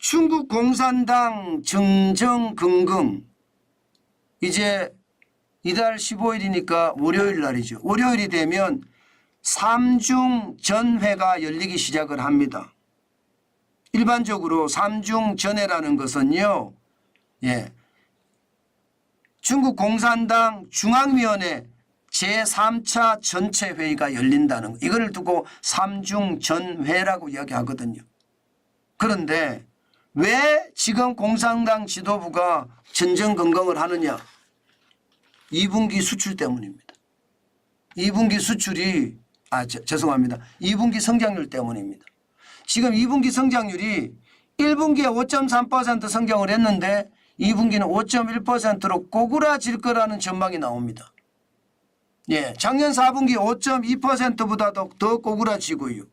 중국 공산당 정정긍긍 이제 이달 15일이니까 월요일 날이죠. 월요일이 되면 3중 전회가 열리기 시작을 합니다. 일반적으로 3중 전회라는 것은요. 중국 공산당 중앙위원회 제3차 전체 회의가 열린다는 거. 이걸 두고 3중 전회라고 이야기하거든요. 그런데 왜 지금 공산당 지도부가 전전긍긍을 하느냐. 2분기 수출 때문입니다. 2분기 수출이 죄송합니다. 2분기 성장률 때문입니다. 지금 2분기 성장률이 1분기에 5.3% 성장을 했는데 2분기는 5.1%로 꼬꾸라질 거라는 전망이 나옵니다. 작년 4분기 5.2%보다도 더 꼬꾸라지고요.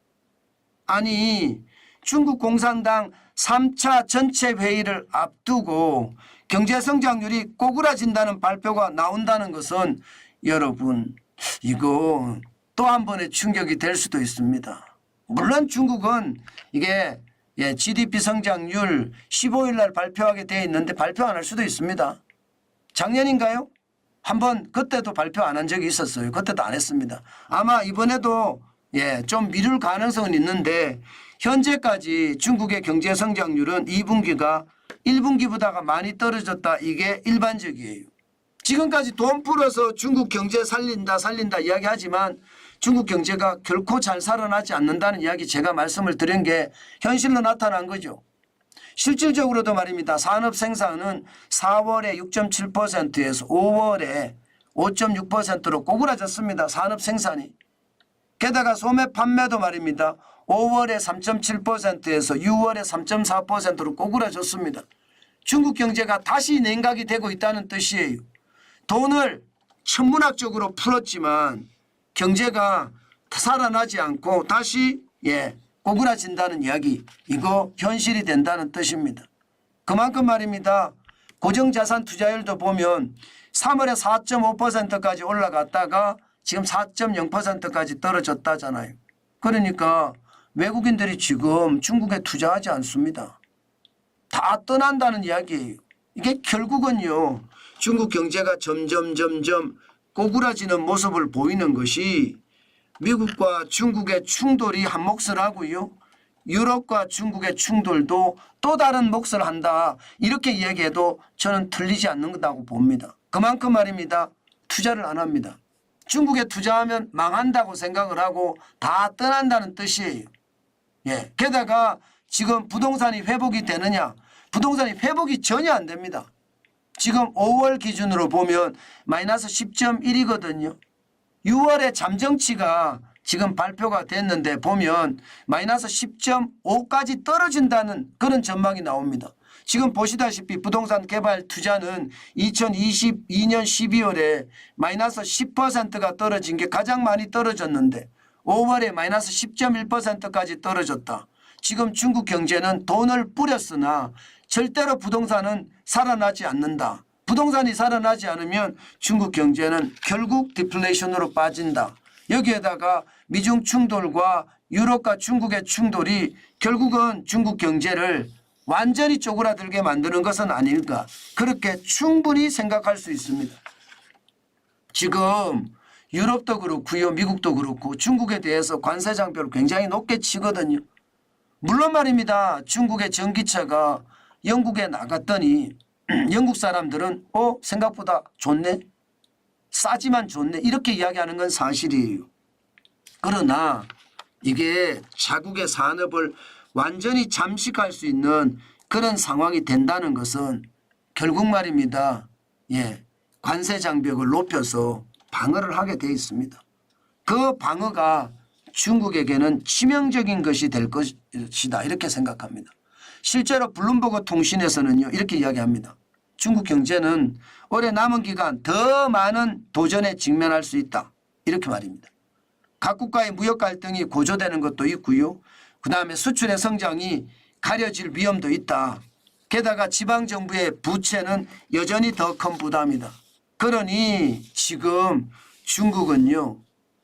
아니 중국 공산당 3차 전체 회의를 앞두고 경제성장률이 꼬꾸라진다는 발표가 나온다는 것은 여러분 이거 또 한 번의 충격이 될 수도 있습니다. 물론 중국은 이게 GDP 성장률 15일 날 발표하게 되어 있는데 발표 안 할 수도 있습니다. 작년인가요? 한번 그때도 발표 안 한 적이 있었어요. 그때도 안 했습니다. 아마 이번에도 좀 미룰 가능성은 있는데 현재까지 중국의 경제 성장률은 2분기가 1분기보다가 많이 떨어졌다. 이게 일반적이에요. 지금까지 돈 풀어서 중국 경제 살린다 이야기하지만 중국 경제가 결코 잘 살아나지 않는다는 이야기 제가 말씀을 드린 게 현실로 나타난 거죠. 실질적으로도 말입니다. 산업 생산은 4월에 6.7%에서 5월에 5.6%로 꼬꾸라졌습니다. 산업 생산이. 게다가 소매 판매도 말입니다. 5월에 3.7%에서 6월에 3.4%로 꼬꾸라졌습니다. 중국 경제가 다시 냉각이 되고 있다는 뜻이에요. 돈을 천문학적으로 풀었지만 경제가 살아나지 않고 다시 꼬꾸라진다는 이야기, 이거 현실이 된다는 뜻입니다. 그만큼 말입니다. 고정자산 투자율도 보면 3월에 4.5%까지 올라갔다가 지금 4.0%까지 떨어졌다잖아요. 그러니까 외국인들이 지금 중국에 투자하지 않습니다. 다 떠난다는 이야기예요. 이게 결국은요. 중국 경제가 점점 꼬꾸라지는 모습을 보이는 것이 미국과 중국의 충돌이 한 몫을 하고요. 유럽과 중국의 충돌도 또 다른 몫을 한다. 이렇게 이야기해도 저는 틀리지 않는다고 봅니다. 그만큼 말입니다. 투자를 안 합니다. 중국에 투자하면 망한다고 생각을 하고 다 떠난다는 뜻이에요. 게다가 지금 부동산이 회복이 되느냐. 부동산이 회복이 전혀 안 됩니다. 지금 5월 기준으로 보면 마이너스 10.1이거든요. 6월에 잠정치가 지금 발표가 됐는데 보면 마이너스 10.5까지 떨어진다는 그런 전망이 나옵니다. 지금 보시다시피 부동산 개발 투자는 2022년 12월에 마이너스 10%가 떨어진 게 가장 많이 떨어졌는데 5월에 마이너스 10.1%까지 떨어졌다. 지금 중국 경제는 돈을 뿌렸으나 절대로 부동산은 살아나지 않는다. 부동산이 살아나지 않으면 중국 경제는 결국 디플레이션으로 빠진다. 여기에다가 미중 충돌과 유럽과 중국의 충돌이 결국은 중국 경제를 완전히 쪼그라들게 만드는 것은 아닐까. 그렇게 충분히 생각할 수 있습니다. 지금 유럽도 그렇고요. 미국도 그렇고 중국에 대해서 관세 장벽을 굉장히 높게 치거든요. 물론 말입니다. 중국의 전기차가 영국에 나갔더니 영국 사람들은 생각보다 좋네. 싸지만 좋네. 이렇게 이야기하는 건 사실이에요. 그러나 이게 자국의 산업을 완전히 잠식할 수 있는 그런 상황이 된다는 것은 결국 말입니다. 관세 장벽을 높여서 방어를 하게 돼 있습니다. 그 방어가 중국에게는 치명적인 것이 될 것이다. 이렇게 생각합니다. 실제로 블룸버그 통신에서는요. 이렇게 이야기합니다. 중국 경제는 올해 남은 기간 더 많은 도전에 직면할 수 있다. 이렇게 말입니다. 각 국가의 무역 갈등이 고조되는 것도 있고요. 그다음에 수출의 성장이 가려질 위험도 있다. 게다가 지방정부의 부채는 여전히 더 큰 부담이다. 그러니 지금 중국은요.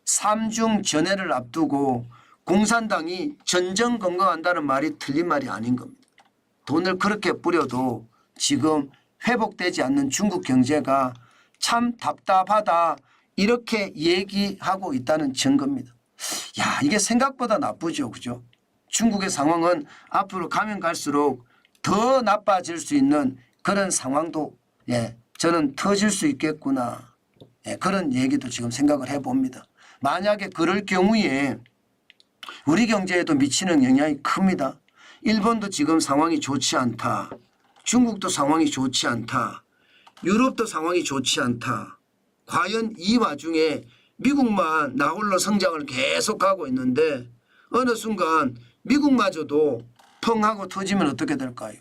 3중 전회를 앞두고 공산당이 전전긍긍한다는 말이 틀린 말이 아닌 겁니다. 돈을 그렇게 뿌려도 지금 회복되지 않는 중국 경제가 참 답답하다 이렇게 얘기하고 있다는 증거입니다. 야, 이게 생각보다 나쁘죠. 그죠? 중국의 상황은 앞으로 가면 갈수록 더 나빠질 수 있는 그런 상황도 저는 터질 수 있겠구나. 그런 얘기도 지금 생각을 해봅니다. 만약에 그럴 경우에 우리 경제에도 미치는 영향이 큽니다. 일본도 지금 상황이 좋지 않다. 중국도 상황이 좋지 않다. 유럽도 상황이 좋지 않다. 과연 이 와중에 미국만 나홀로 성장을 계속하고 있는데 어느 순간 미국마저도 펑 하고 터지면 어떻게 될까요?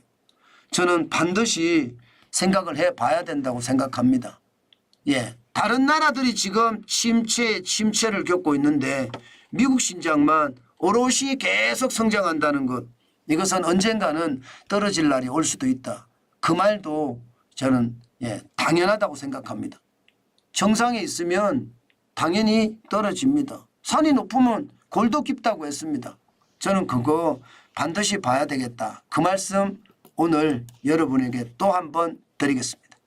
저는 반드시 생각을 해봐야 된다고 생각합니다. 다른 나라들이 지금 침체를 겪고 있는데 미국 신장만 오롯이 계속 성장한다는 것, 이것은 언젠가는 떨어질 날이 올 수도 있다. 그 말도 저는 당연하다고 생각합니다. 정상에 있으면 당연히 떨어집니다. 산이 높으면 골도 깊다고 했습니다. 저는 그거 반드시 봐야 되겠다. 그 말씀 오늘 여러분에게 또 한 번 드리겠습니다.